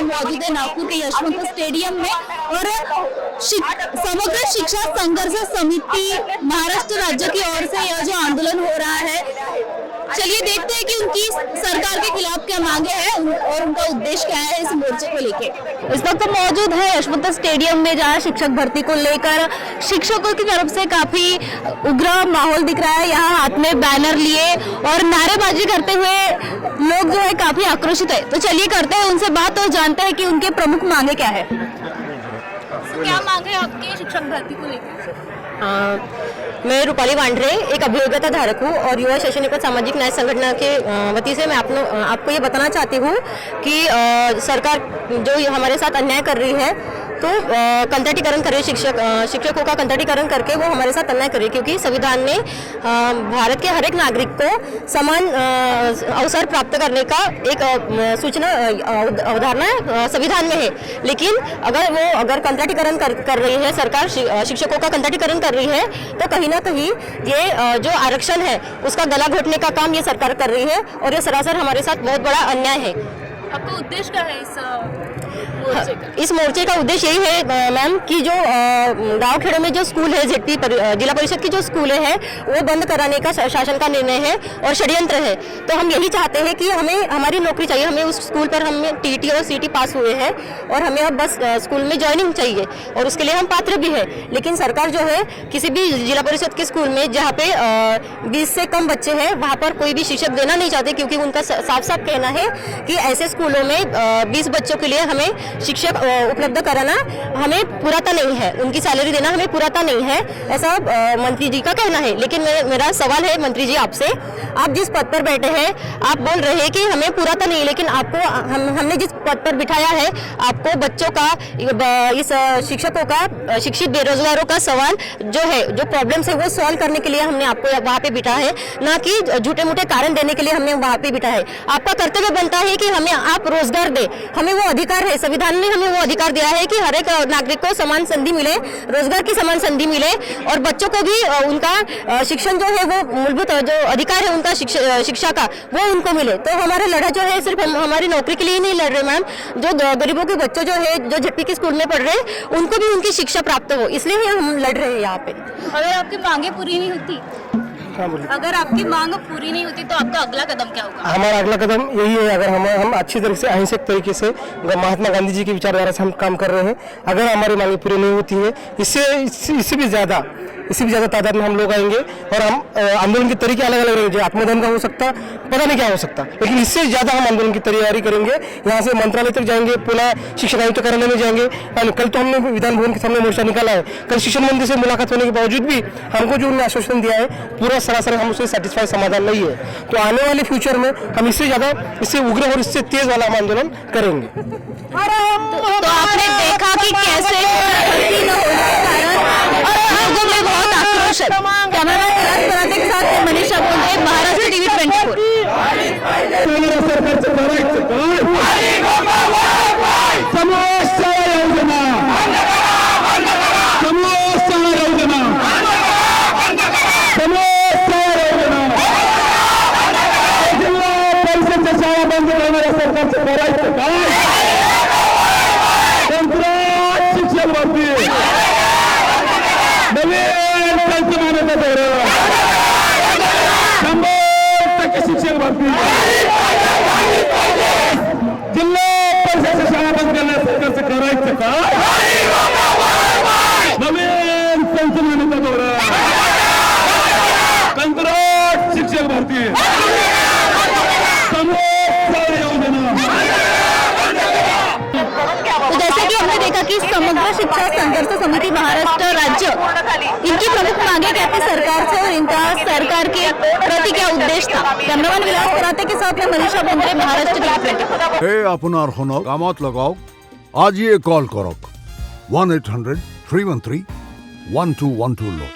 मौजूद है नागपुर के यशवंत स्टेडियम में और समग्र शिक्षा संघर्ष समिति महाराष्ट्र राज्य की ओर से यह जो आंदोलन हो रहा है, चलिए देखते हैं कि उनकी सरकार के खिलाफ क्या मांगे हैं और उनका उद्देश्य क्या है इस मोर्चे को लेके। इस वक्त मौजूद है यशवंत स्टेडियम में जहाँ शिक्षक भर्ती को लेकर शिक्षकों की तरफ से काफी उग्र माहौल दिख रहा है। यहाँ हाथ में बैनर लिए और नारेबाजी करते हुए लोग जो है काफी आक्रोशित है। तो चलिए करते हैं उनसे बात और जानते हैं कि उनके प्रमुख मांगे क्या है। क्या मांगे आपके शिक्षक भर्ती को लेकर? मैं रूपाली वांड्रे एक अभियोग्यता धारक हूँ और युवा शैक्षणिक और सामाजिक न्याय संगठन के वती से मैं आपको ये बताना चाहती हूँ कि सरकार जो हमारे साथ अन्याय कर रही है, तो कंतटीकरण करे शिक्षकों का कंतटीकरण करके वो हमारे साथ अन्याय करे, क्योंकि संविधान ने भारत के हर एक नागरिक को समान अवसर प्राप्त करने का एक सूचना अवधारणा संविधान में है। लेकिन अगर कंतटीकरण कर रही है सरकार, शिक्षकों का कंतटीकरण कर रही है, तो कहीं ना कहीं ये जो आरक्षण है उसका गला घोटने का काम ये सरकार कर रही है और ये सरासर हमारे साथ बहुत बड़ा अन्याय है। आपका उद्देश्य क्या है इस मोर्चे का उद्देश्य यही है मैम कि जो गांव खेड़ों में जो स्कूल है, जेडपी जिला परिषद की जो स्कूलें हैं वो बंद कराने का शासन का निर्णय है और षड्यंत्र है। तो हम यही चाहते हैं कि हमें हमारी नौकरी चाहिए, हमें उस स्कूल पर हमें टीटी और सीटी पास हुए हैं और हमें अब बस स्कूल में ज्वाइनिंग चाहिए और उसके लिए हम पात्र भी है। लेकिन सरकार जो है किसी भी जिला परिषद के स्कूल में जहाँ पे 20 से कम बच्चे हैं वहाँ पर कोई भी शिक्षक देना नहीं चाहते, क्योंकि उनका साफ साफ कहना है कि ऐसे स्कूलों में 20 बच्चों के लिए हमें शिक्षक उपलब्ध कराना हमें पुराता नहीं है, उनकी सैलरी देना हमें पुराता नहीं है, ऐसा मंत्री जी का कहना है। लेकिन मेरा सवाल है मंत्री जी आपसे, आप जिस पद पर बैठे हैं आप बोल रहे हैं कि हमें पुराता नहीं, लेकिन आपको हमने जिस पद पर बिठाया है आपको बच्चों का, इस शिक्षकों का, शिक्षित बेरोजगारों का सवाल जो है, जो प्रॉब्लम्स है वो सॉल्व करने के लिए हमने आपको वहाँ पे बिठा है, ना कि झूठे मूठे कारण देने के लिए हमने वहाँ पे बिठा है। आपका कर्तव्य बनता है कि हमें आप रोजगार दे, हमें वो अधिकार है, संविधान ने हमें वो अधिकार दिया है कि हर एक नागरिक को समान संधि मिले, रोजगार की समान संधि मिले और बच्चों को भी उनका शिक्षण जो है वो मूलभूत जो अधिकार है उनका शिक्षा का वो उनको मिले। तो हमारा लड़ा जो है सिर्फ हमारी नौकरी के लिए नहीं लड़ रहे मैम, जो गरीबों के बच्चों जो है जो झप्पी के स्कूल में पढ़ रहे हैं उनको भी उनकी शिक्षा प्राप्त हो, इसलिए हम लड़ रहे हैं यहाँ पे। अगर आपकी मांगे पूरी नहीं होती, अगर आपकी मांग पूरी नहीं होती तो आपका अगला कदम क्या होगा? हमारा अगला कदम यही है, अगर हम अच्छी तरह से अहिंसक तरीके से महात्मा गांधी जी की विचारधारा से हम काम कर रहे हैं, अगर हमारी मांगे पूरी नहीं होती है, इससे भी ज़्यादा तादाद में हम लोग आएंगे और हम आंदोलन के तरीके अलग अलग रहेंगे। आत्मदहन का हो सकता, पता नहीं क्या हो सकता, लेकिन इससे ज़्यादा हम आंदोलन की तैयारी करेंगे। यहाँ से मंत्रालय तक जाएंगे, पुनः शिक्षण आयुक्त कार्यालय में जाएंगे। कल तो हमने विधान भवन के सामने मोर्चा निकाला है। कल शिक्षण मंत्री से मुलाकात होने के बावजूद भी हमको जो उन्होंने आश्वासन दिया है पूरा सरासर हम उससे सेटिस्फाई समाधान नहीं है। तो आने वाले फ्यूचर में हम इससे ज़्यादा, इससे उग्र और इससे तेज वाला हम आंदोलन करेंगे। तो आपने देखा कि कैसे लोगों में बहुत आक्रोश है। कैमरामैन के साथ मनीषा बोले, महाराष्ट्र टीवी 24। कि समग्र शिक्षा संघर्ष समिति महाराष्ट्र राज्य इनकी प्रमुख मांगे क्या थी सरकार से और इनका सरकार के प्रति क्या उद्देश्य था? कैमरामैन विलास कराते के साथ में मनीषा बोंद्रे, महाराष्ट्र टीवी 24। हे আপনার হনক কামত লগাওক, আজই কল করক 1-800-313-1212 লো।